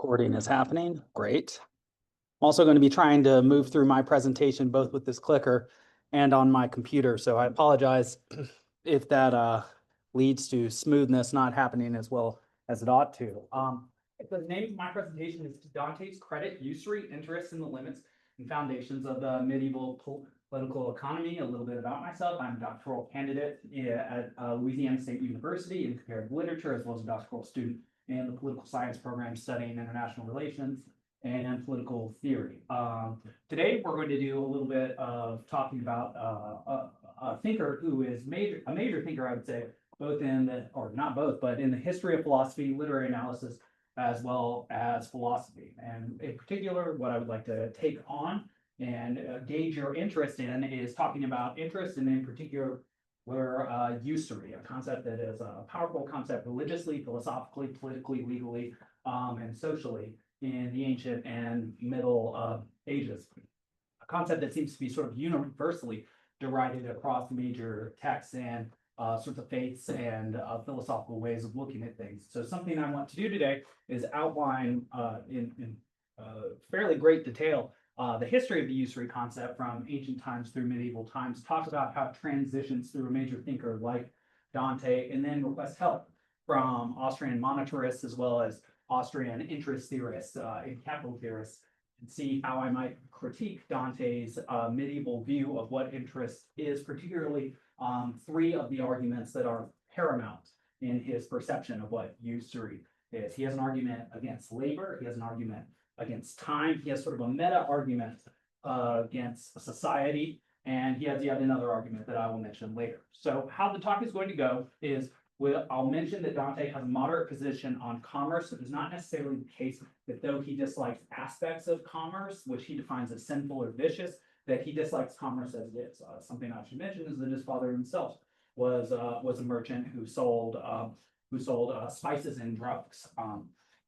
Recording is happening. Great. I'm also going to be trying to move through my presentation both with this clicker and on my computer. So I apologize if that leads to smoothness not happening as well as it ought to. The name of my presentation is Dante's Credit, Usury, Interest, and the Limits and Foundations of the Medieval Political Economy. A little bit about myself. I'm a doctoral candidate at Louisiana State University in comparative literature, as well as a doctoral student in the political science program studying international relations and political theory. Today, we're going to do a little bit of talking about a thinker who is a major thinker, I would say, both in the, or not both, but in the history of philosophy, literary analysis, as well as philosophy. And in particular, what I would like to take on and gauge your interest in is talking about interest, and in particular, usury, a concept that is a powerful concept religiously, philosophically, politically, legally, and socially in the ancient and middle ages. A concept that seems to be sort of universally derided across major texts and sorts of faiths and philosophical ways of looking at things. So something I want to do today is outline in fairly great detail the history of the usury concept from ancient times through medieval times, talk about how it transitions through a major thinker like Dante, and then request help from Austrian monetarists as well as Austrian interest theorists and capital theorists, and see how I might critique Dante's medieval view of what interest is, particularly three of the arguments that are paramount in his perception of what usury is. He has an argument against labor, he has an argument against time, he has sort of a meta argument against society, and he has yet another argument that I will mention later. So how the talk is going to go is I'll mention that Dante has a moderate position on commerce. It is not necessarily the case that though he dislikes aspects of commerce, which he defines as sinful or vicious, that he dislikes commerce as it is. Something I should mention is that his father himself was a merchant who sold spices and drugs.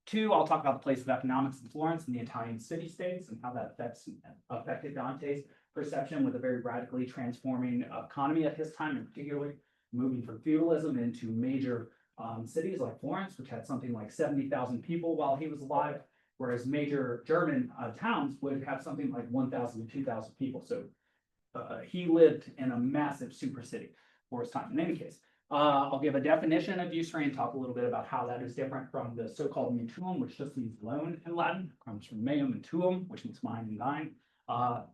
Two, I'll talk about the place of economics in Florence and the Italian city-states and how that affected Dante's perception with a very radically transforming economy at his time, and particularly moving from feudalism into major cities like Florence, which had something like 70,000 people while he was alive, whereas major German towns would have something like 1,000 to 2,000 people. So he lived in a massive super city for his time. In any case, I'll give a definition of usury and talk a little bit about how that is different from the so-called mutuum, which just means loan in Latin. It comes from meum and tuum, which means mine and thine.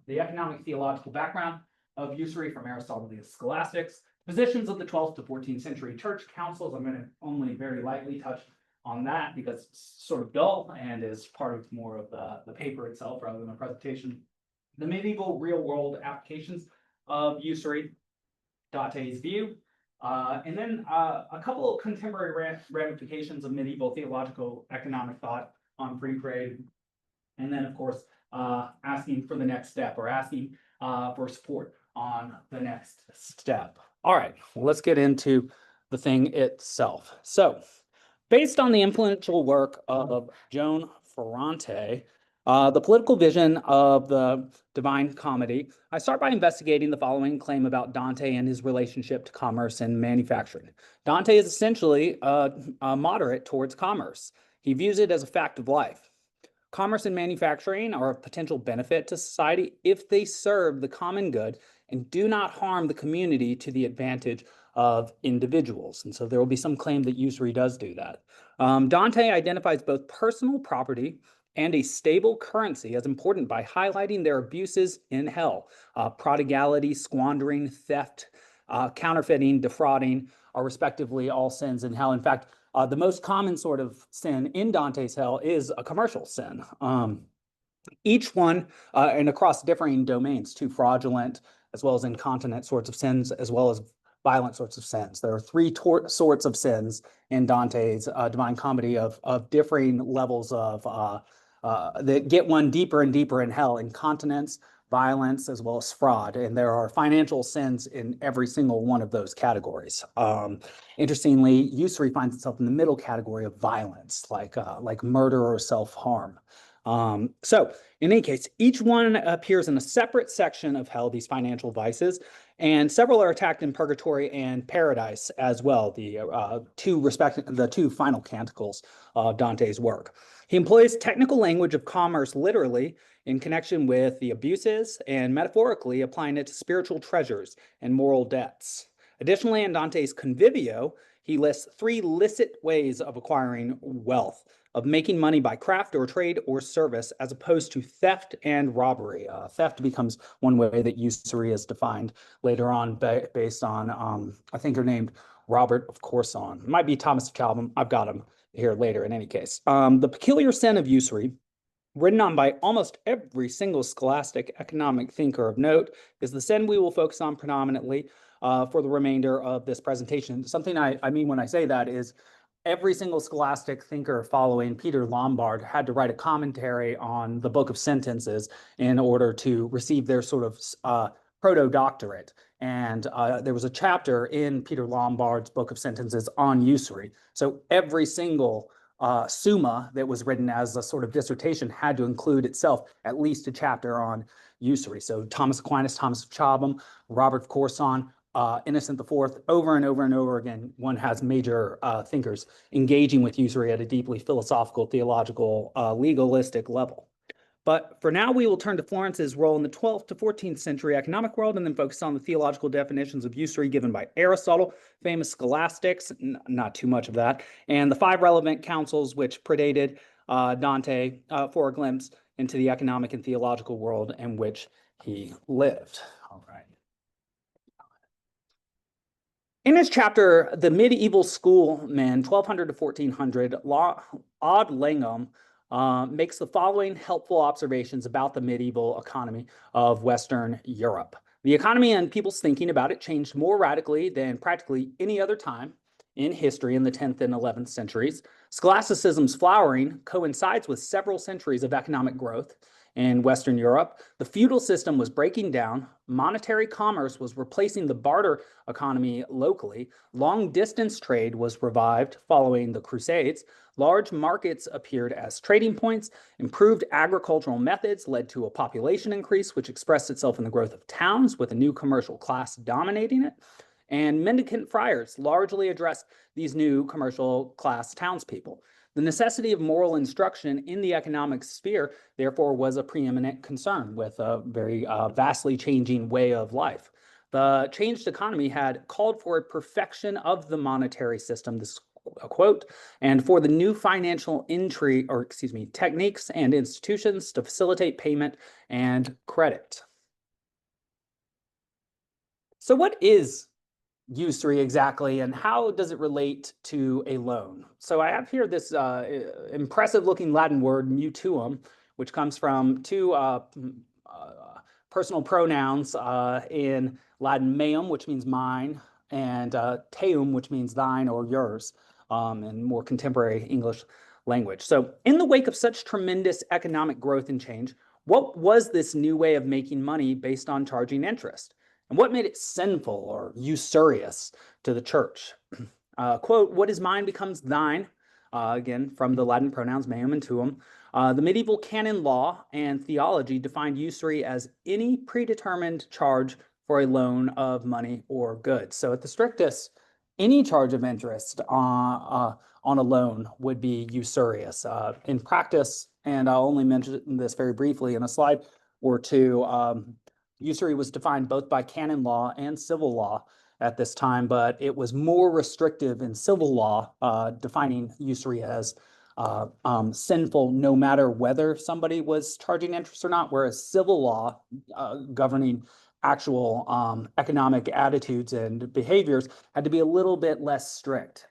The economic theological background of usury from Aristotle to the Scholastics. Positions of the 12th to 14th century church councils. I'm going to only very lightly touch on that because it's sort of dull and is part of more of the paper itself rather than a presentation. The medieval real world applications of usury, Dante's view, and then a couple of contemporary ramifications of medieval theological economic thought on free trade. And then, of course, asking for the next step, or asking for support on the next step. All right, well, let's get into the thing itself. So, based on the influential work of Joan Ferrante, the political vision of the Divine Comedy, I start by investigating the following claim about Dante and his relationship to commerce and manufacturing. Dante is essentially moderate towards commerce. He views it as a fact of life. Commerce and manufacturing are of potential benefit to society if they serve the common good and do not harm the community to the advantage of individuals. And so there will be some claim that usury does do that. Dante identifies both personal property and a stable currency as important by highlighting their abuses in hell. Prodigality, squandering, theft, counterfeiting, defrauding are respectively all sins in hell. In fact, the most common sort of sin in Dante's hell is a commercial sin. Each one, and across differing domains, too, fraudulent, as well as incontinent sorts of sins, as well as violent sorts of sins. There are three sorts of sins in Dante's Divine Comedy of differing levels of that get one deeper and deeper in hell: incontinence, violence, as well as fraud. And there are financial sins in every single one of those categories. Interestingly, usury finds itself in the middle category of violence, like murder or self-harm. So in any case, each one appears in a separate section of hell, these financial vices, And several are attacked in Purgatory and Paradise as well, the two final canticles of Dante's work. He employs technical language of commerce literally in connection with the abuses and metaphorically applying it to spiritual treasures and moral debts. Additionally, in Dante's Convivio, he lists three licit ways of acquiring wealth, of making money by craft or trade or service, as opposed to theft and robbery. Theft becomes one way that usury is defined later on, based on, I think they're named Robert of Corson. It might be Thomas of Calvin. I've got him here later in any case. The peculiar sin of usury, written on by almost every single scholastic economic thinker of note, is the sin we will focus on predominantly for the remainder of this presentation. Something I mean when I say that is every single scholastic thinker following Peter Lombard had to write a commentary on the Book of Sentences in order to receive their sort of proto-doctorate. And there was a chapter in Peter Lombard's Book of Sentences on usury. So every single summa that was written as a sort of dissertation had to include itself at least a chapter on usury. So Thomas Aquinas, Thomas of Chabham, Robert of Corson, Innocent IV, over and over and over again, one has major thinkers engaging with usury at a deeply philosophical, theological, legalistic level. But for now, we will turn to Florence's role in the 12th to 14th century economic world and then focus on the theological definitions of usury given by Aristotle, famous scholastics, not too much of that, and the 5 relevant councils which predated Dante for a glimpse into the economic and theological world in which he lived. All right. In his chapter, The Medieval Schoolmen, 1200 to 1400, Odd Langham makes the following helpful observations about the medieval economy of Western Europe. The economy and people's thinking about it changed more radically than practically any other time in history in the 10th and 11th centuries. Scholasticism's flowering coincides with several centuries of economic growth in Western Europe. The feudal system was breaking down. Monetary commerce was replacing the barter economy locally. Long-distance trade was revived following the Crusades. Large markets appeared as trading points. Improved agricultural methods led to a population increase, which expressed itself in the growth of towns with a new commercial class dominating it. And mendicant friars largely addressed these new commercial class townspeople. The necessity of moral instruction in the economic sphere, therefore, was a preeminent concern with a very vastly changing way of life. The changed economy had called for a perfection of the monetary system, this quote, and for the new financial techniques and institutions to facilitate payment and credit. So what is usury exactly, and how does it relate to a loan? So I have here this impressive looking Latin word, mutuum, which comes from two personal pronouns in Latin, meum, which means mine, and teum, which means thine or yours, in more contemporary English language. So in the wake of such tremendous economic growth and change, what was this new way of making money based on charging interest? And what made it sinful or usurious to the church? Quote, what is mine becomes thine, again, from the Latin pronouns meum and tuum. The medieval canon law and theology defined usury as any predetermined charge for a loan of money or goods. So at the strictest, any charge of interest on a loan would be usurious. In practice, and I'll only mention this very briefly in a slide or two, usury was defined both by canon law and civil law at this time, but it was more restrictive in civil law, defining usury as sinful no matter whether somebody was charging interest or not, whereas civil law governing actual economic attitudes and behaviors had to be a little bit less strict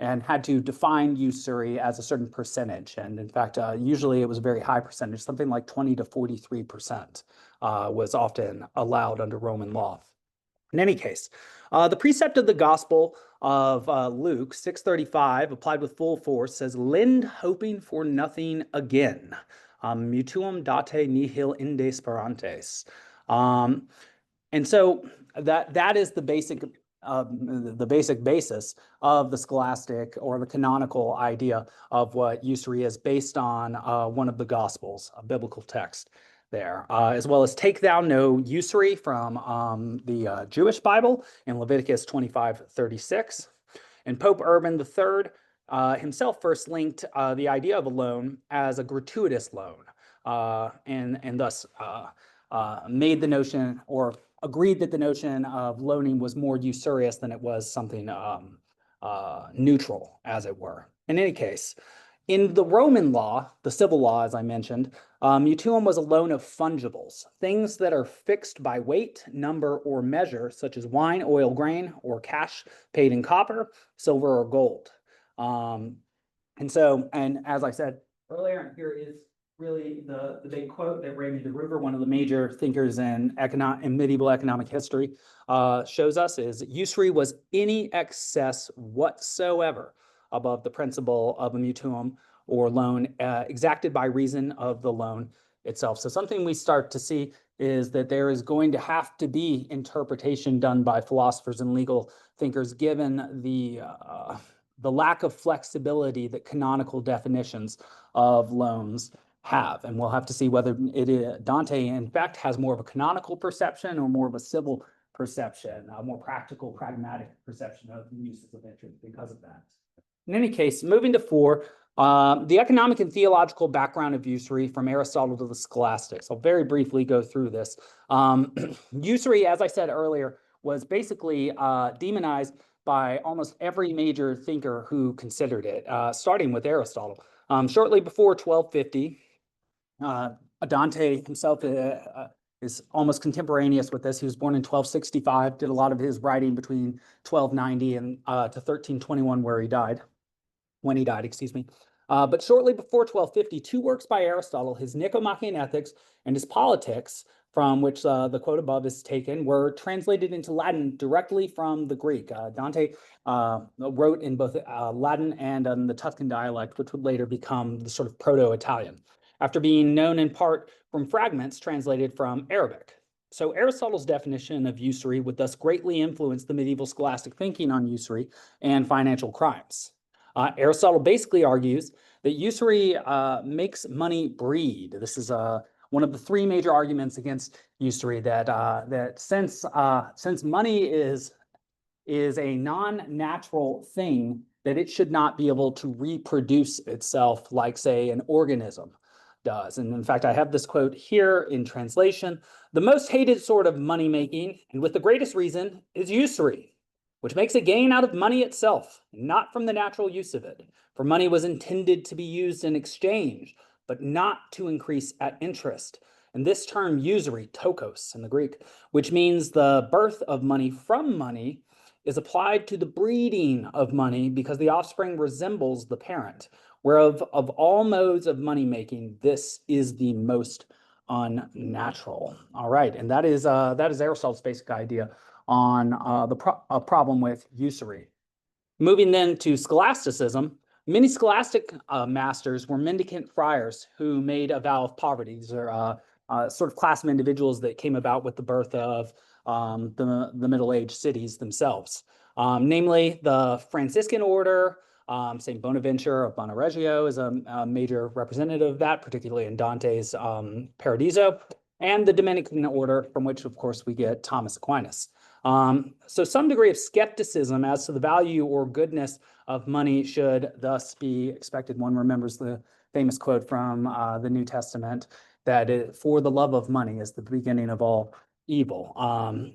and had to define usury as a certain percentage. And in fact, usually it was a very high percentage, something like 20 to 43%. Was often allowed under Roman law. In any case, the precept of the Gospel of Luke 6:35, applied with full force, says, lend hoping for nothing again. Mutuum date nihil inde sperantes. And so that is the basic basis of the scholastic or the canonical idea of what usury is, based on one of the Gospels, a biblical text. there, as well as take thou no usury from the Jewish Bible in Leviticus 25:36. And Pope Urban III himself first linked the idea of a loan as a gratuitous loan, and thus made the notion, or agreed that the notion of loaning was more usurious than it was something neutral, as it were. In any case, in the Roman law, the civil law, as I mentioned, mutuum was a loan of fungibles, things that are fixed by weight, number, or measure, such as wine, oil, grain, or cash paid in copper, silver, or gold. And as I said earlier, here is really the big quote that Raymond de Roover, one of the major thinkers in medieval economic history, shows us, is usury was any excess whatsoever above the principle of a mutuum or loan exacted by reason of the loan itself. So something we start to see is that there is going to have to be interpretation done by philosophers and legal thinkers, given the lack of flexibility that canonical definitions of loans have. And we'll have to see whether Dante, in fact, has more of a canonical perception or more of a civil perception, a more practical, pragmatic perception of the uses of interest because of that. In any case, moving to 4, the economic and theological background of usury from Aristotle to the scholastics. I'll very briefly go through this. Usury, as I said earlier, was basically demonized by almost every major thinker who considered it, starting with Aristotle. Shortly before 1250, Dante himself is almost contemporaneous with this. He was born in 1265, did a lot of his writing between 1290 and to 1321, when he died, excuse me. But shortly before 1250, 2 works by Aristotle, his Nicomachean Ethics and his Politics, from which the quote above is taken, were translated into Latin directly from the Greek. Dante wrote in both Latin and the Tuscan dialect, which would later become the sort of Proto-Italian, after being known in part from fragments translated from Arabic. So Aristotle's definition of usury would thus greatly influence the medieval scholastic thinking on usury and financial crimes. Aristotle basically argues that usury makes money breed. This is one of the 3 major arguments against usury, that since money is a non-natural thing, that it should not be able to reproduce itself like, say, an organism does. And in fact, I have this quote here in translation: "The most hated sort of money making, and with the greatest reason, is usury, which makes a gain out of money itself, not from the natural use of it. For money was intended to be used in exchange, but not to increase at interest. And this term usury, tokos in the Greek, which means the birth of money from money, is applied to the breeding of money because the offspring resembles the parent, whereof of all modes of money making, this is the most unnatural." All right, and that is Aristotle's basic idea on a problem with usury. Moving then to scholasticism, many scholastic masters were mendicant friars who made a vow of poverty. These are sort of class of individuals that came about with the birth of the Middle-Age cities themselves, namely the Franciscan order. St. Bonaventure of Bonareggio is a major representative of that, particularly in Dante's Paradiso, and the Dominican order, from which, of course, we get Thomas Aquinas. So some degree of skepticism as to the value or goodness of money should thus be expected. One remembers the famous quote from the New Testament that for the love of money is the beginning of all evil.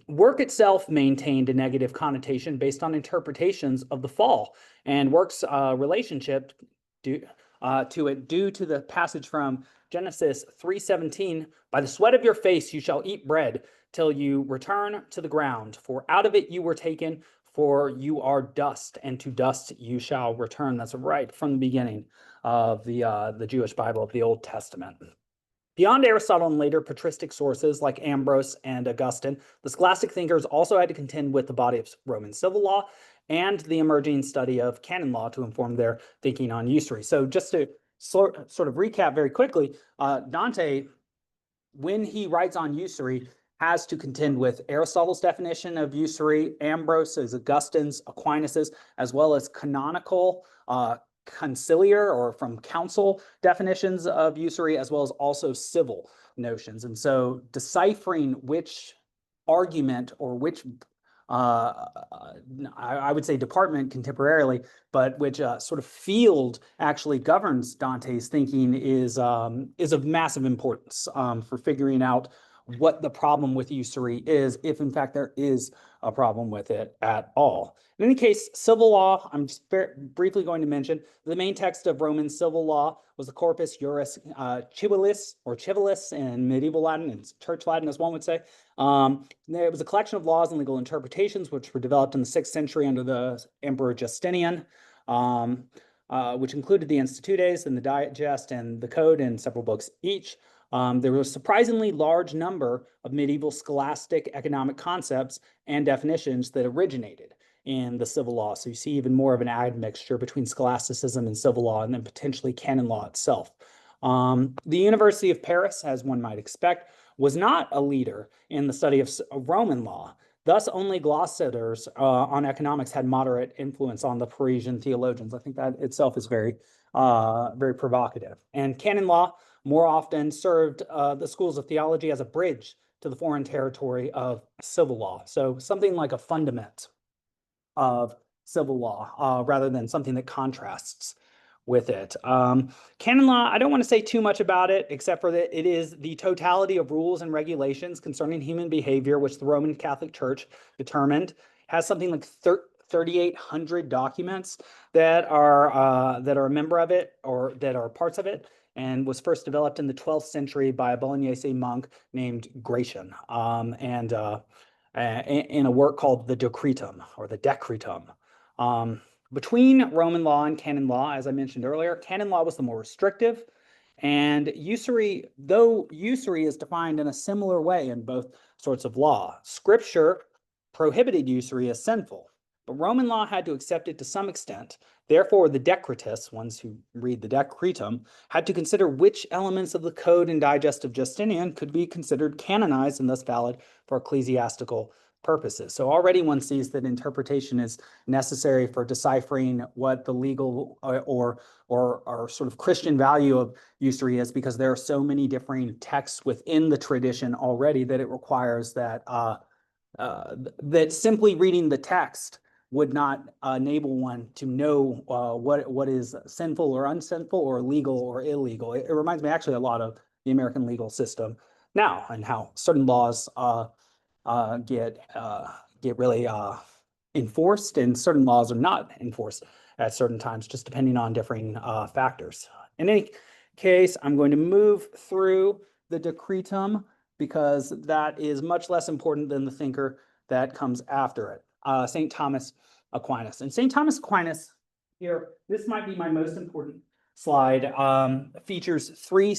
Work itself maintained a negative connotation based on interpretations of the fall, and work's relationship to it due to the passage from Genesis 3:17, "By the sweat of your face you shall eat bread till you return to the ground, for out of it you were taken, for you are dust, and to dust you shall return." That's right from the beginning of the Jewish Bible of the Old Testament. Beyond Aristotle and later patristic sources like Ambrose and Augustine, the scholastic thinkers also had to contend with the body of Roman civil law and the emerging study of canon law to inform their thinking on usury. So just to sort of recap very quickly, Dante, when he writes on usury, has to contend with Aristotle's definition of usury, Ambrose's, Augustine's, Aquinas's, as well as canonical conciliar or from council definitions of usury, as well as also civil notions. And so deciphering which argument or which I would say department contemporarily, but which sort of field actually governs Dante's thinking is of massive importance for figuring out what the problem with usury is, if in fact there is a problem with it at all. In any case, civil law, I'm just briefly going to mention, the main text of Roman civil law was the Corpus Juris Civilis, or Civilis in medieval Latin, and Church Latin, as one would say. It was a collection of laws and legal interpretations which were developed in the 6th century under the Emperor Justinian, which included the Institutes and the Digest and the Code and several books each. There was a surprisingly large number of medieval scholastic economic concepts and definitions that originated in the civil law. So you see even more of an admixture between scholasticism and civil law, and then potentially canon law itself. The University of Paris, as one might expect, was not a leader in the study of Roman law. Thus, only Gloucester's on economics had moderate influence on the Parisian theologians. I think that itself is very, very provocative. And canon law more often served the schools of theology as a bridge to the foreign territory of civil law. So something like a fundament of civil law rather than something that contrasts with it. Canon law, I don't want to say too much about it, except for that it is the totality of rules and regulations concerning human behavior, which the Roman Catholic Church determined. It has something like 3,800 documents that are a member of it or that are parts of it, and was first developed in the 12th century by a Bolognese monk named Gratian, in a work called the Decretum or the Decretum. Between Roman law and canon law, as I mentioned earlier, canon law was the more restrictive, and usury, though usury is defined in a similar way in both sorts of law. Scripture prohibited usury as sinful, but Roman law had to accept it to some extent. Therefore, the Decretus, ones who read the Decretum, had to consider which elements of the Code and Digest of Justinian could be considered canonized and thus valid for ecclesiastical purposes. So already one sees that interpretation is necessary for deciphering what the legal or sort of Christian value of usury is, because there are so many differing texts within the tradition already that it requires that that simply reading the text would not enable one to know what is sinful or unsinful or legal or illegal. It reminds me actually a lot of the American legal system now, and how certain laws get really enforced, and certain laws are not enforced at certain times, just depending on differing factors. In any case, I'm going to move through the Decretum because that is much less important than the thinker that comes after it, St. Thomas Aquinas. And St. Thomas Aquinas, here, this might be my most important slide, features three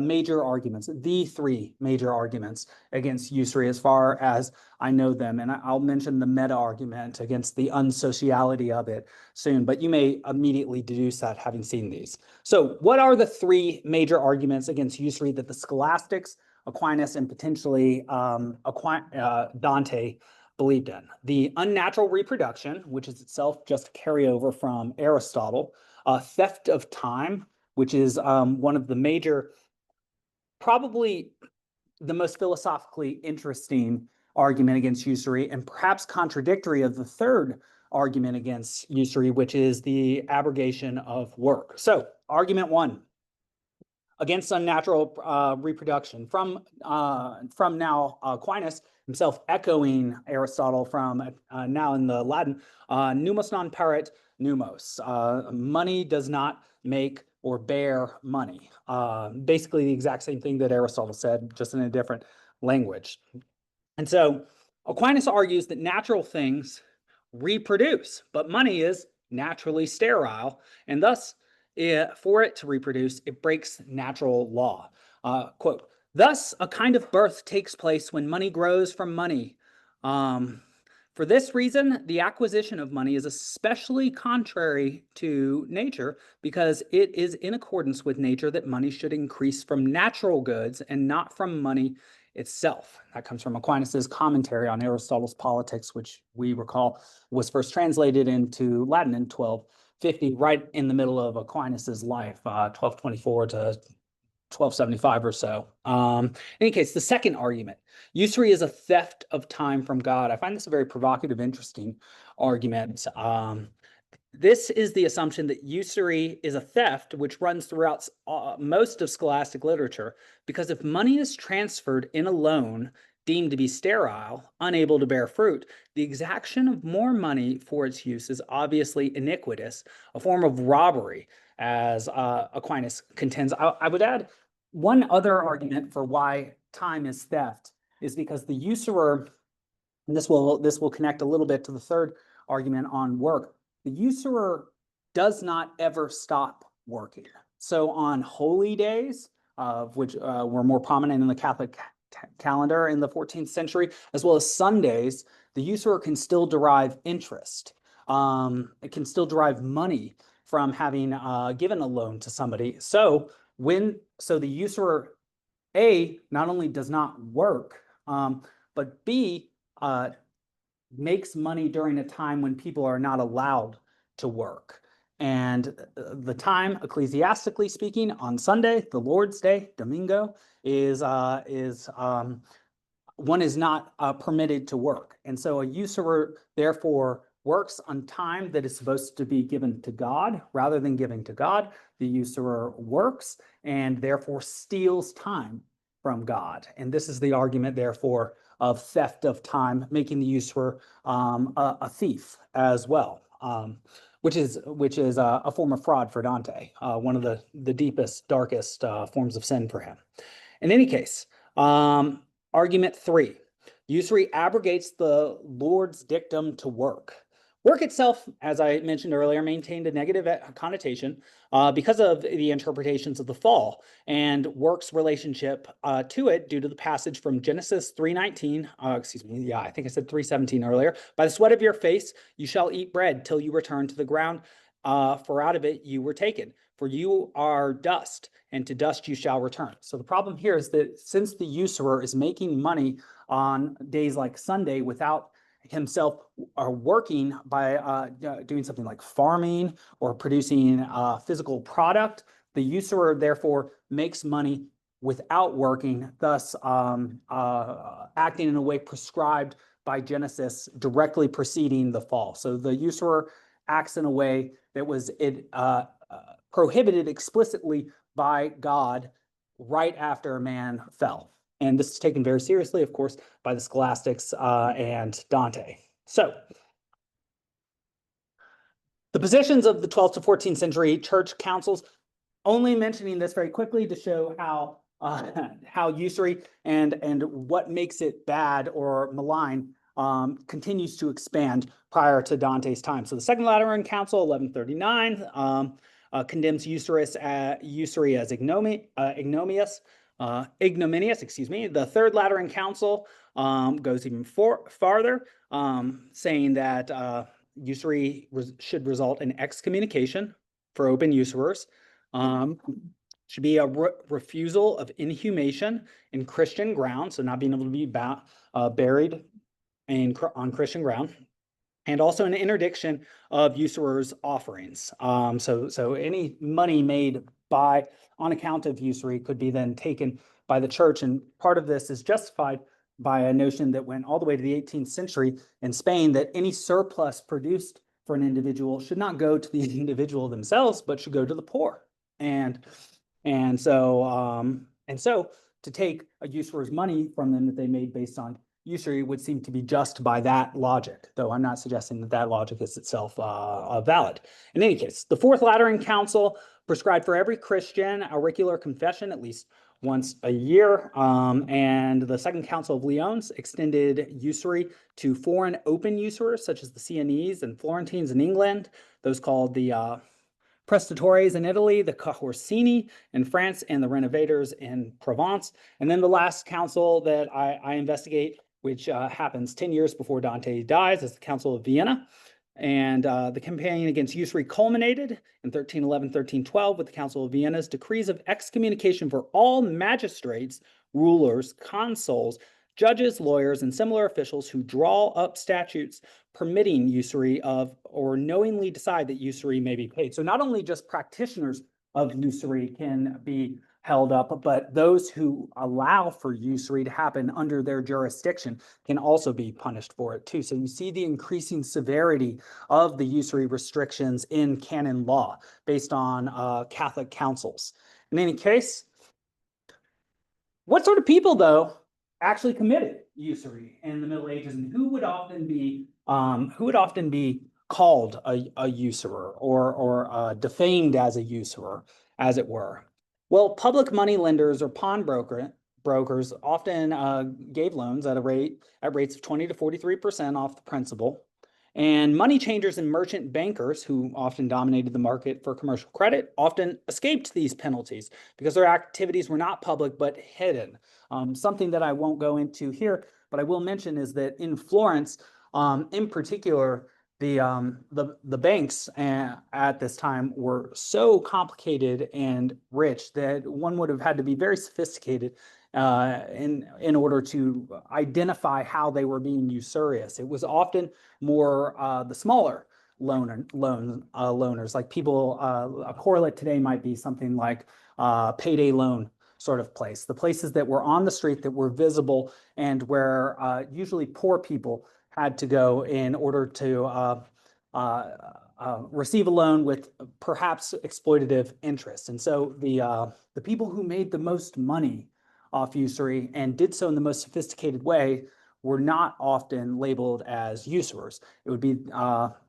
major arguments, the three major arguments against usury as far as I know them. And I'll mention the meta argument against the unsociality of it soon, but you may immediately deduce that having seen these. So what are the three major arguments against usury that the scholastics, Aquinas, and potentially Dante believed in? The unnatural reproduction, which is itself just a carryover from Aristotle. Theft of time, which is one of the major, probably the most philosophically interesting argument against usury, and perhaps contradictory of the third argument against usury, which is the abrogation of work. So, argument one, against unnatural reproduction, from now Aquinas himself echoing Aristotle from now in the Latin, numos non paret numos. Money does not make or bear money. Basically the exact same thing that Aristotle said, just in a different language. And so Aquinas argues that natural things reproduce, but money is naturally sterile, and thus for it to reproduce, it breaks natural law. Quote, thus a kind of birth takes place when money grows from money. For this reason, the acquisition of money is especially contrary to nature, because it is in accordance with nature that money should increase from natural goods and not from money itself. That comes from Aquinas's commentary on Aristotle's Politics, which we recall was first translated into Latin in 12 1250, right in the middle of Aquinas's life, 1224 to 1275 or so. In any case, the second argument, usury is a theft of time from God. I find this a very provocative, interesting argument. This is the assumption that usury is a theft which runs throughout most of scholastic literature, because if money is transferred in a loan deemed to be sterile, unable to bear fruit, the exaction of more money for its use is obviously iniquitous, a form of robbery, as Aquinas contends. I would add one other argument for why time is theft is because the usurer, and this will connect a little bit to the third argument on work, the usurer does not ever stop working. So on holy days, which were more prominent in the Catholic calendar in the 14th century, as well as Sundays, the usurer can still derive interest. It can still derive money from having given a loan to somebody. So the usurer, A, not only does not work, but B, makes money during a time when people are not allowed to work. And the time, ecclesiastically speaking, on Sunday, the Lord's Day, Domingo, is one is not permitted to work. And so a usurer, therefore, works on time that is supposed to be given to God rather than giving to God. The usurer works and therefore steals time from God. And this is the argument, therefore, of theft of time, making the usurer a thief as well, which is a form of fraud for Dante, one of the deepest, darkest forms of sin for him. In any case, argument 3, usury abrogates the Lord's dictum to work. Work itself, as I mentioned earlier, maintained a negative connotation because of the interpretations of the fall and work's relationship to it due to the passage from Genesis 3:19, I think I said 3:17 earlier. By the sweat of your face you shall eat bread till you return to the ground, for out of it you were taken. For you are dust, and to dust you shall return. So the problem here is that since the usurer is making money on days like Sunday without himself working by doing something like farming or producing a physical product, the usurer therefore makes money without working, thus acting in a way prescribed by Genesis directly preceding the fall. So the usurer acts in a way that was prohibited explicitly by God right after man fell. And this is taken very seriously, of course, by the scholastics and Dante. So the positions of the 12th to 14th century church councils, only mentioning this very quickly to show how usury and what makes it bad or malign continues to expand prior to Dante's time. So the Second Lateran Council, 1139, condemns usury as ignominious. The Third Lateran Council goes even farther, saying that usury should result in excommunication for open usurers. Should be a refusal of inhumation in Christian ground, so not being able to be buried on Christian ground, and also an interdiction of usurers' offerings. So any money made on account of usury could be then taken by the church, and part of this is justified by a notion that went all the way to the 18th century in Spain, that any surplus produced for an individual should not go to the individual themselves, but should go to the poor. And so to take a usurer's money from them that they made based on usury would seem to be just by that logic, though I'm not suggesting that logic is itself valid. In any case, the Fourth Lateran Council prescribed for every Christian auricular confession at least once a year, and the Second Council of Lyons extended usury to foreign open usurers such as the Sienese and Florentines in England, those called the Prestatores in Italy, the Corsini in France, and the Renovators in Provence. And then the last council that I investigate, which happens 10 years before Dante dies, is the Council of Vienna. And the campaign against usury culminated in 1311, 1312 with the Council of Vienna's decrees of excommunication for all magistrates, rulers, consuls, judges, lawyers, and similar officials who draw up statutes permitting usury of or knowingly decide that usury may be paid. So not only just practitioners of usury can be held up, but those who allow for usury to happen under their jurisdiction can also be punished for it too. So you see the increasing severity of the usury restrictions in canon law based on Catholic councils. In any case, what sort of people, though, actually committed usury in the Middle Ages, and who would often be called a usurer or defamed as a usurer, as it were? Well, public money lenders or brokers often gave loans at rates of 20 to 43% off the principal. And money changers and merchant bankers, who often dominated the market for commercial credit, often escaped these penalties because their activities were not public but hidden. Something that I won't go into here, but I will mention is that in Florence, in particular, the banks at this time were so complicated and rich that one would have had to be very sophisticated in order to identify how they were being usurious. It was often more the smaller loaners, like people. A correlate today might be something like payday loan sort of place. The places that were on the street that were visible and where usually poor people had to go in order to receive a loan with perhaps exploitative interest. And so the people who made the most money off usury and did so in the most sophisticated way were not often labeled as usurers. It would be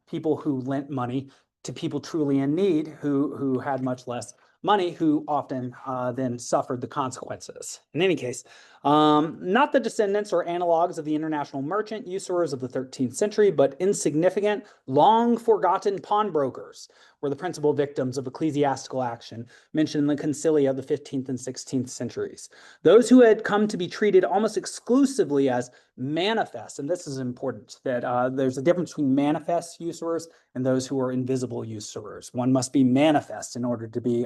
people who lent money to people truly in need who had much less money, who often then suffered the consequences. In any case, not the descendants or analogs of the international merchant usurers of the 13th century, but insignificant, long forgotten pawnbrokers were the principal victims of ecclesiastical action mentioned in the concilia of the 15th and 16th centuries. Those who had come to be treated almost exclusively as manifest, and this is important, that there's a difference between manifest usurers and those who are invisible usurers. One must be manifest in order to be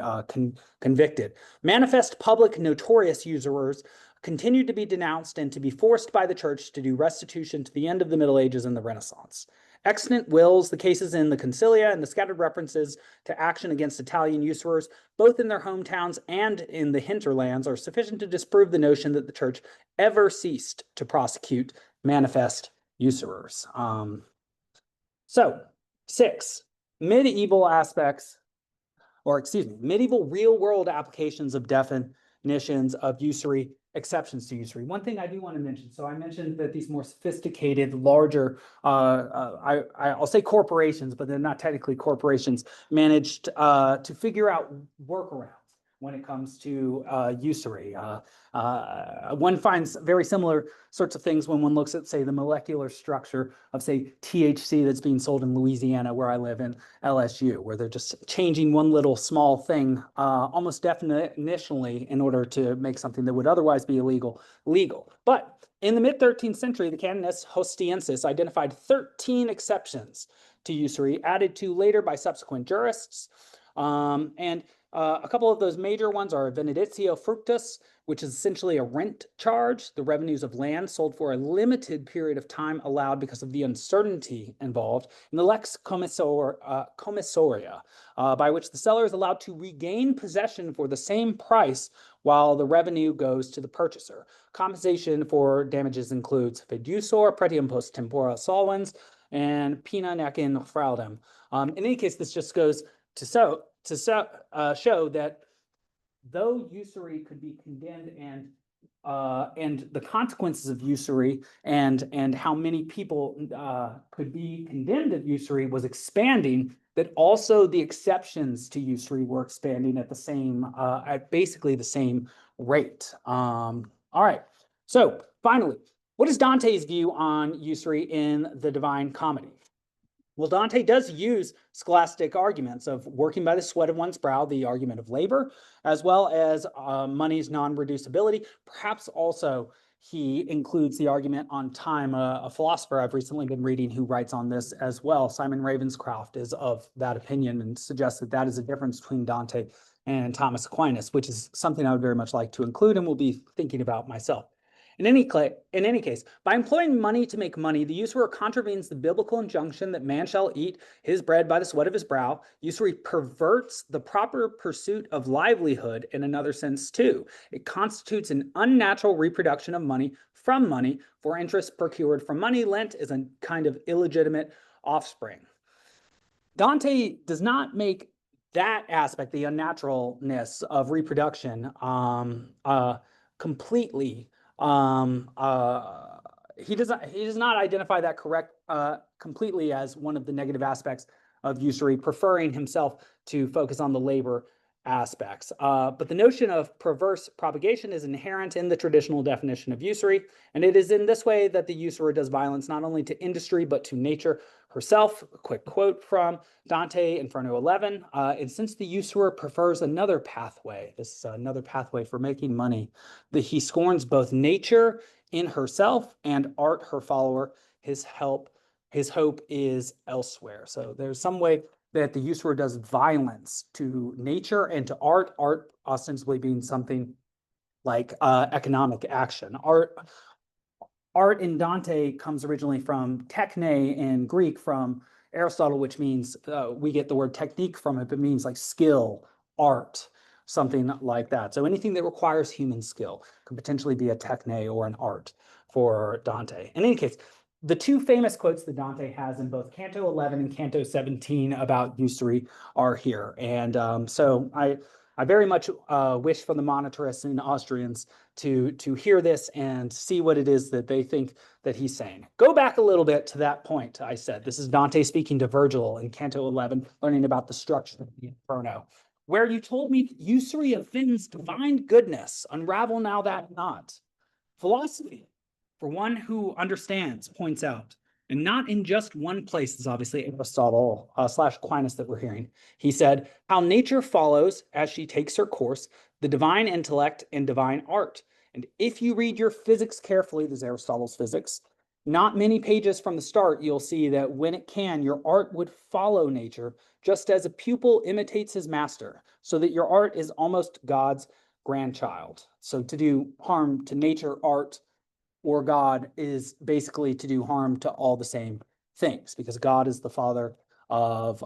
convicted. Manifest public notorious usurers continued to be denounced and to be forced by the church to do restitution to the end of the Middle Ages and the Renaissance. Extant wills, the cases in the concilia, and the scattered references to action against Italian usurers, both in their hometowns and in the hinterlands, are sufficient to disprove the notion that the church ever ceased to prosecute manifest usurers. So, 6, medieval real-world applications of definitions of usury, exceptions to usury. One thing I do want to mention, so I mentioned that these more sophisticated, larger, I'll say corporations, but they're not technically corporations, managed to figure out workarounds when it comes to usury. One finds very similar sorts of things when one looks at, say, the molecular structure of, say, THC that's being sold in Louisiana, where I live, in LSU, where they're just changing one little small thing almost definitionally in order to make something that would otherwise be illegal legal. But in the mid-13th century, the canonist Hostiensis identified 13 exceptions to usury, added to later by subsequent jurists. A couple of those major ones are veneditio fructus, which is essentially a rent charge, the revenues of land sold for a limited period of time allowed because of the uncertainty involved, and the lex commissoria, by which the seller is allowed to regain possession for the same price while the revenue goes to the purchaser. Compensation for damages includes fiducior, pretium post tempora solvens, and pena necin fraudem. In any case, this just goes to show that though usury could be condemned and the consequences of usury and how many people could be condemned of usury was expanding, that also the exceptions to usury were expanding at the same at basically the same rate. All right. So finally, what is Dante's view on usury in the Divine Comedy? Well, Dante does use scholastic arguments of working by the sweat of one's brow, the argument of labor, as well as money's non-reducibility. Perhaps also he includes the argument on time. A philosopher I've recently been reading who writes on this as well, Simon Ravenscroft, is of that opinion and suggests that that is a difference between Dante and Thomas Aquinas, which is something I would very much like to include and will be thinking about myself. In any case, by employing money to make money, the usurer contravenes the biblical injunction that man shall eat his bread by the sweat of his brow. Usury perverts the proper pursuit of livelihood in another sense, too. It constitutes an unnatural reproduction of money from money, for interest procured from money lent is a kind of illegitimate offspring. Dante does not make that aspect, the unnaturalness of reproduction, completely. He does not identify that completely as one of the negative aspects of usury, preferring himself to focus on the labor aspects. But the notion of perverse propagation is inherent in the traditional definition of usury, and it is in this way that the usurer does violence not only to industry but to nature herself. A quick quote from Dante, Inferno 11, and since the usurer prefers another pathway, this is another pathway for making money, that he scorns both nature in herself and art her follower, his hope is elsewhere. So there's some way that the usurer does violence to nature and to art ostensibly being something like economic action. Art in Dante comes originally from techne in Greek from Aristotle, which means we get the word technique from it, but means like skill, art, something like that. So anything that requires human skill could potentially be a techne or an art for Dante. In any case, the two famous quotes that Dante has in both Canto 11 and Canto 17 about usury are here. And so I very much wish for the monetarists and Austrians to hear this and see what it is that they think that he's saying. Go back a little bit to that point I said. This is Dante speaking to Virgil in Canto 11, learning about the structure of the Inferno, where you told me usury offends divine goodness. Unravel now that knot. Philosophy, for one who understands, points out, and not in just one place is obviously Aristotle / Aquinas that we're hearing. He said, how nature follows as she takes her course, the divine intellect and divine art. And if you read your physics carefully, this is Aristotle's physics, not many pages from the start, you'll see that when it can, your art would follow nature, just as a pupil imitates his master, so that your art is almost God's grandchild. So to do harm to nature, art, or God is basically to do harm to all the same things, because God is the father of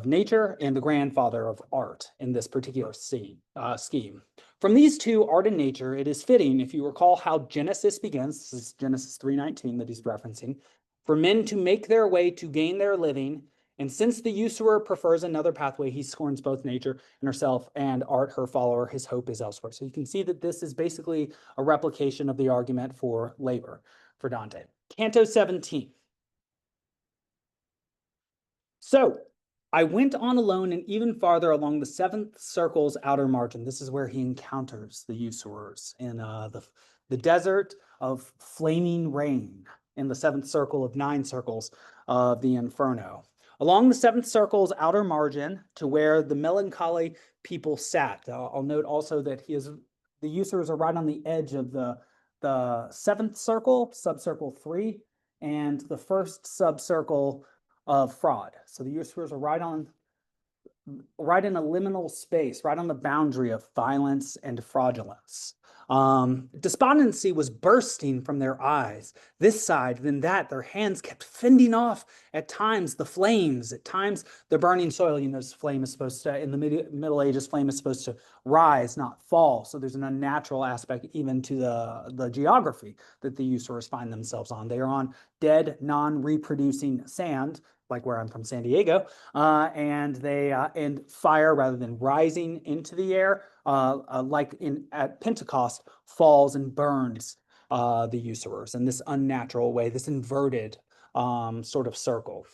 nature and the grandfather of art in this particular scheme. From these two, art and nature, it is fitting, if you recall how Genesis begins, this is Genesis 3:19 that he's referencing, for men to make their way to gain their living. And since the usurer prefers another pathway, he scorns both nature and herself, and art her follower, his hope is elsewhere. So you can see that this is basically a replication of the argument for labor for Dante. Canto 17. So I went on alone and even farther along the seventh circle's outer margin. This is where he encounters the usurers in the desert of flaming rain in the seventh circle of 9 circles of the Inferno. Along the seventh circle's outer margin to where the melancholy people sat. I'll note also that the usurers are right on the edge of the seventh circle, subcircle 3, and the first subcircle of fraud. So the usurers are right in a liminal space, right on the boundary of violence and fraudulence. Despondency was bursting from their eyes, this side, then that. Their hands kept fending off at times the flames, at times the burning soil. You know, flame is supposed to, in the Middle Ages, flame is supposed to rise, not fall. So there's an unnatural aspect even to the geography that the usurers find themselves on. They are on dead, non-reproducing sand, like where I'm from, San Diego, and fire, rather than rising into the air, like at Pentecost, falls and burns the usurers in this unnatural way, this inverted sort of circle.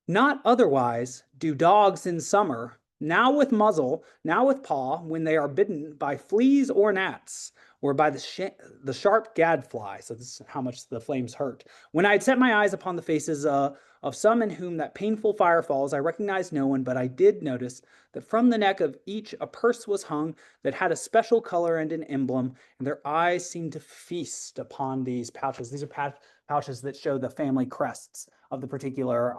Not otherwise do dogs in summer, now with muzzle, now with paw, when they are bitten by fleas or gnats, or by the sharp gadfly. So this is how much the flames hurt. When I had set my eyes upon the faces of some in whom that painful fire falls, I recognized no one, but I did notice that from the neck of each a purse was hung that had a special color and an emblem, and their eyes seemed to feast upon these pouches. These are pouches that show the family crests of the particular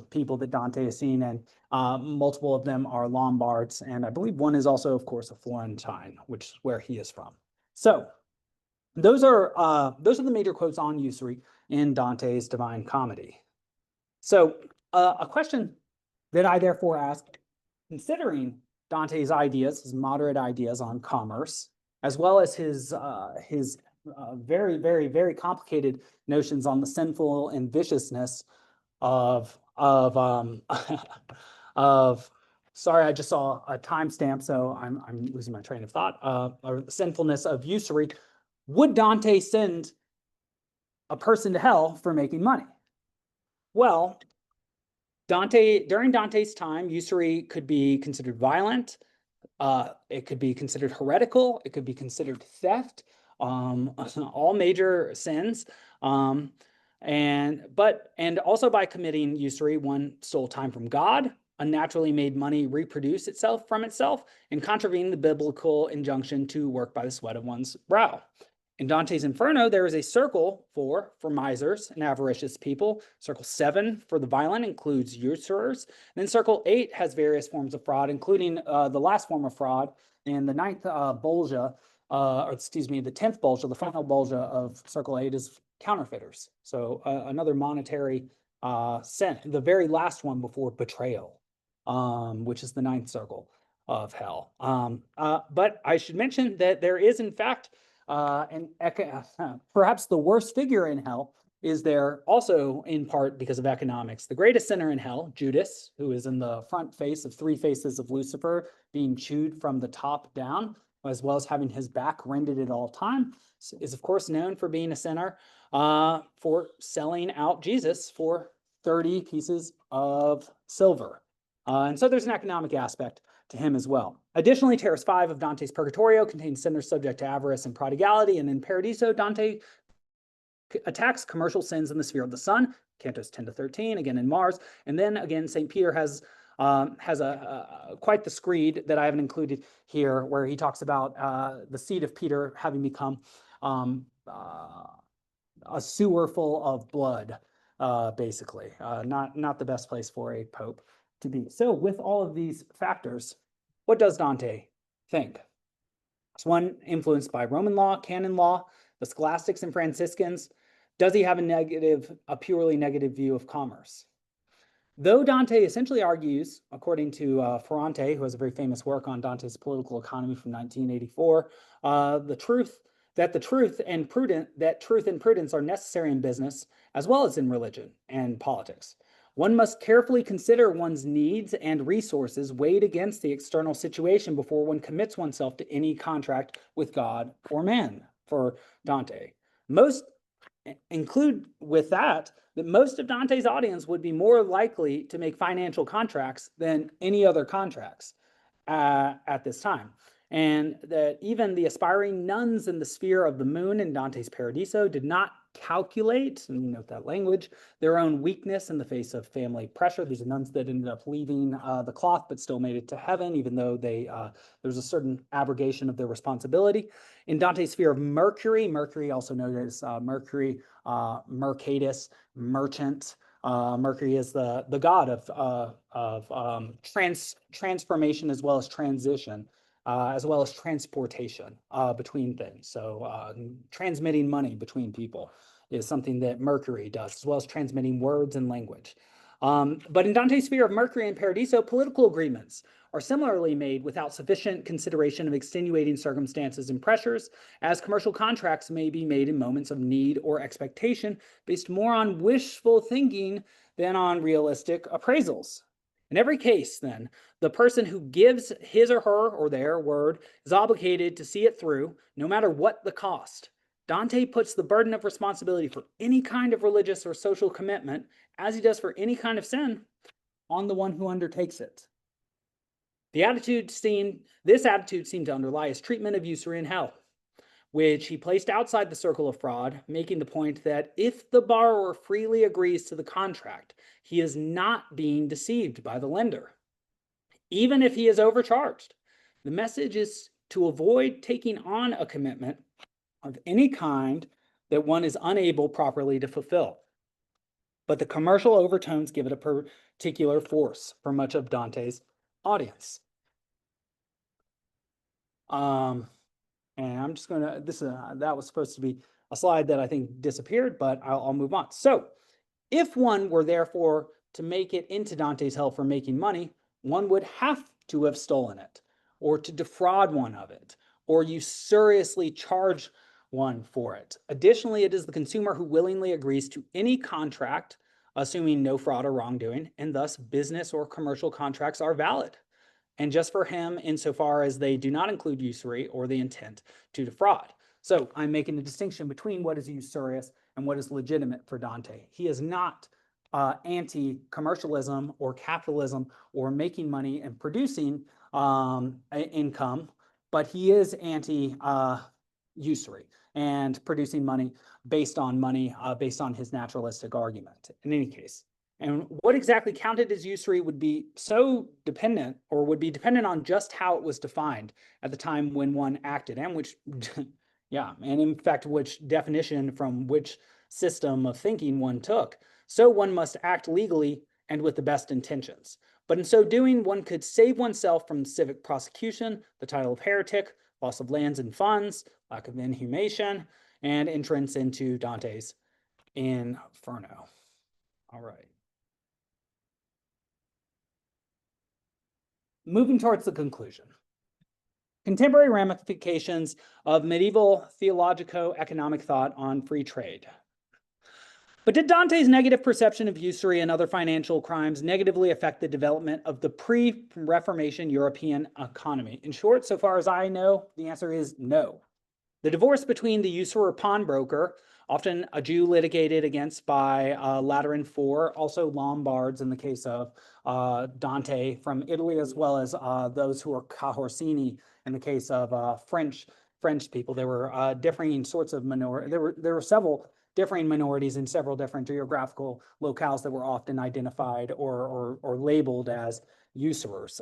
people that Dante has seen, and multiple of them are Lombards, and I believe one is also, of course, a Florentine, which is where he is from. So those are the major quotes on usury in Dante's Divine Comedy. So a question that I therefore ask, considering Dante's ideas, his moderate ideas on commerce, as well as his very, very, very complicated notions on the sinful and viciousness of of sorry, I just saw a timestamp, so I'm losing my train of thought. Or the sinfulness of usury. Would Dante send a person to hell for making money? Well, during Dante's time, usury could be considered violent. It could be considered heretical. It could be considered theft. All major sins. And also by committing usury, one stole time from God, unnaturally made money reproduce itself from itself, and contravened the biblical injunction to work by the sweat of one's brow. In Dante's Inferno, there is a circle for misers and avaricious people. Circle 7 for the violent includes usurers. And then circle 8 has various forms of fraud, including the last form of fraud. And the ninth bolgia, or excuse me, the 10th bolgia, the final bolgia of circle 8 is counterfeiters. So another monetary sin, the very last one before betrayal, which is the ninth circle of hell. But I should mention that there is, in fact, perhaps the worst figure in hell is there also in part because of economics. The greatest sinner in hell, Judas, who is in the front face of three faces of Lucifer, being chewed from the top down, as well as having his back rended at all time, is of course known for being a sinner, for selling out Jesus for 30 pieces of silver. And so there's an economic aspect to him as well. Additionally, Terrace 5 of Dante's Purgatorio contains sinners subject to avarice and prodigality, and in Paradiso, Dante attacks commercial sins in the sphere of the sun, cantos 10 to 13, again in Mars, and then again St. Peter has quite the screed that I haven't included here, where he talks about the seed of Peter having become a sewer full of blood, basically. Not the best place for a pope to be. So with all of these factors, what does Dante think? It's one influenced by Roman law, canon law, the scholastics and Franciscans. Does he have a purely negative view of commerce? Though Dante essentially argues, according to Ferrante, who has a very famous work on Dante's political economy from 1984, that truth and prudence are necessary in business as well as in religion and politics. One must carefully consider one's needs and resources weighed against the external situation before one commits oneself to any contract with God or man, for Dante. Most include with that most of Dante's audience would be more likely to make financial contracts than any other contracts at this time. And that even the aspiring nuns in the sphere of the moon in Dante's Paradiso did not calculate, and you note that language, their own weakness in the face of family pressure. These are nuns that ended up leaving the cloth but still made it to heaven, even though there's a certain abrogation of their responsibility. In Dante's sphere of Mercury, Mercury also known as Mercury, Mercatus, merchant. Mercury is the god of transformation as well as transition, as well as transportation between things. So transmitting money between people is something that Mercury does, as well as transmitting words and language. But in Dante's sphere of Mercury and Paradiso, political agreements are similarly made without sufficient consideration of extenuating circumstances and pressures, as commercial contracts may be made in moments of need or expectation based more on wishful thinking than on realistic appraisals. In every case, then, the person who gives his or her or their word is obligated to see it through, no matter what the cost. Dante puts the burden of responsibility for any kind of religious or social commitment, as he does for any kind of sin, on the one who undertakes it. This attitude seemed to underlie his treatment of usury in hell, which he placed outside the circle of fraud, making the point that if the borrower freely agrees to the contract, he is not being deceived by the lender, even if he is overcharged. The message is to avoid taking on a commitment of any kind that one is unable properly to fulfill. But the commercial overtones give it a particular force for much of Dante's audience. And And I'm just going to, that was supposed to be a slide that I think disappeared, but I'll move on. So if one were therefore to make it into Dante's hell for making money, one would have to have stolen it, or to defraud one of it, or usuriously charge one for it. Additionally, it is the consumer who willingly agrees to any contract, assuming no fraud or wrongdoing, and thus business or commercial contracts are valid. And just for him, insofar as they do not include usury or the intent to defraud. So I'm making a distinction between what is usurious and what is legitimate for Dante. He is not anti-commercialism or capitalism or making money and producing income, but he is anti-usury and producing money, based on his naturalistic argument. In any case, and what exactly counted as usury would be so dependent, or would be dependent on just how it was defined at the time when one acted, and which, yeah, and in fact, which definition from which system of thinking one took. So one must act legally and with the best intentions. But in so doing, one could save oneself from civic prosecution, the title of heretic, loss of lands and funds, lack of inhumation, and entrance into Dante's Inferno. All right. Moving towards the conclusion. Contemporary ramifications of medieval theologico-economic thought on free trade. But did Dante's negative perception of usury and other financial crimes negatively affect the development of the pre-Reformation European economy? In short, so far as I know, the answer is no. The divorce between the usurer pawnbroker, often a Jew litigated against by Lateran IV, also Lombards in the case of Dante from Italy, as well as those who are Cahorsini in the case of French people. There were differing sorts of minorities. There were several differing minorities in several different geographical locales that were often identified or labeled as usurers.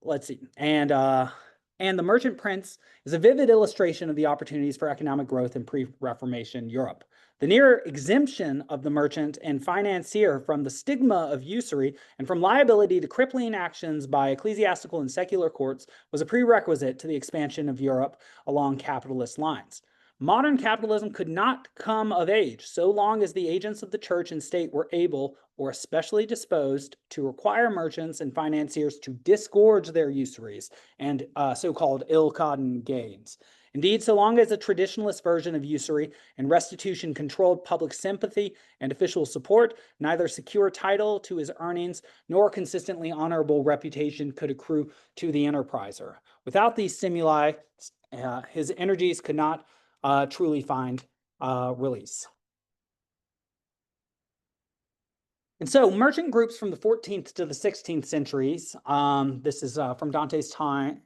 Let's see, and the Merchant Prince is a vivid illustration of the opportunities for economic growth in pre-Reformation Europe. The near exemption of the merchant and financier from the stigma of usury and from liability to crippling actions by ecclesiastical and secular courts was a prerequisite to the expansion of Europe along capitalist lines. Modern capitalism could not come of age so long as the agents of the church and state were able or especially disposed to require merchants and financiers to disgorge their usuries and so-called ill-gotten gains. Indeed, so long as a traditionalist version of usury and restitution controlled public sympathy and official support, neither secure title to his earnings nor consistently honorable reputation could accrue to the enterpriser. Without these stimuli, his energies could not truly find release. And so merchant groups from the 14th to the 16th centuries, this is from Dante's time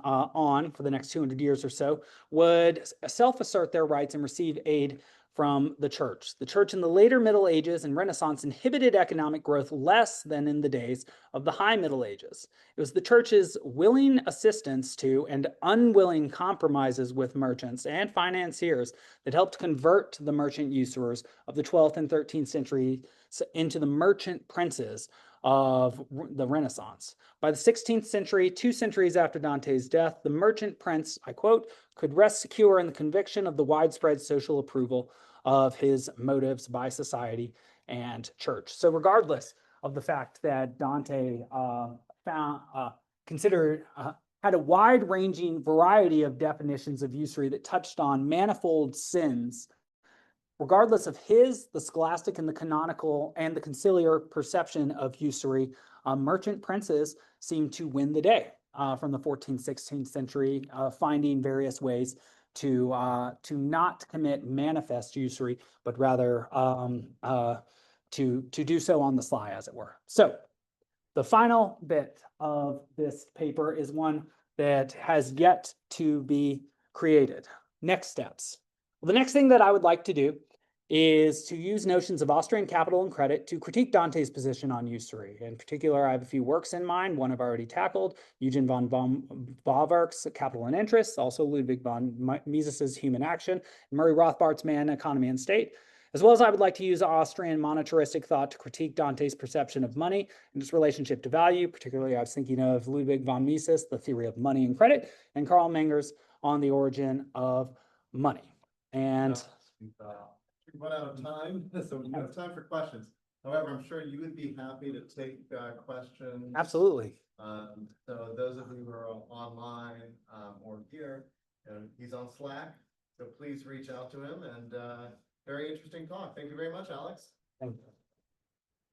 on for the next 200 years or so, would self-assert their rights and receive aid from the church. The church in the later Middle Ages and Renaissance inhibited economic growth less than in the days of the High Middle Ages. It was the church's willing assistance to and unwilling compromises with merchants and financiers that helped convert the merchant usurers of the 12th and 13th century into the merchant princes of the Renaissance. By the 16th century, 2 centuries after Dante's death, the merchant prince, I quote, could rest secure in the conviction of the widespread social approval of his motives by society and church. So regardless of the fact that Dante had a wide-ranging variety of definitions of usury that touched on manifold sins, regardless of the scholastic and the canonical and the conciliar perception of usury, merchant princes seem to win the day from the 14th, 16th century, finding various ways to not commit manifest usury, but rather to do so on the sly, as it were. So the final bit of this paper is one that has yet to be created. Next steps. Well, the next thing that I would like to do is to use notions of Austrian capital and credit to critique Dante's position on usury. In particular, I have a few works in mind. One I've already tackled, Eugen von Bauwerk's Capital and Interest, also Ludwig von Mises's Human Action, Murray Rothbard's Man, Economy and State. as well as I would like to use Austrian monetaristic thought to critique Dante's perception of money and its relationship to value. Particularly, I was thinking of Ludwig von Mises, The Theory of Money and Credit, and Karl Menger's On the Origin of Money. And we've run out of time, so we have time for questions. However, I'm sure you would be happy to take questions. absolutely. So those of you who are online or here, he's on Slack, so please reach out to him. And very interesting talk. Thank you very much, Alex. Thank you.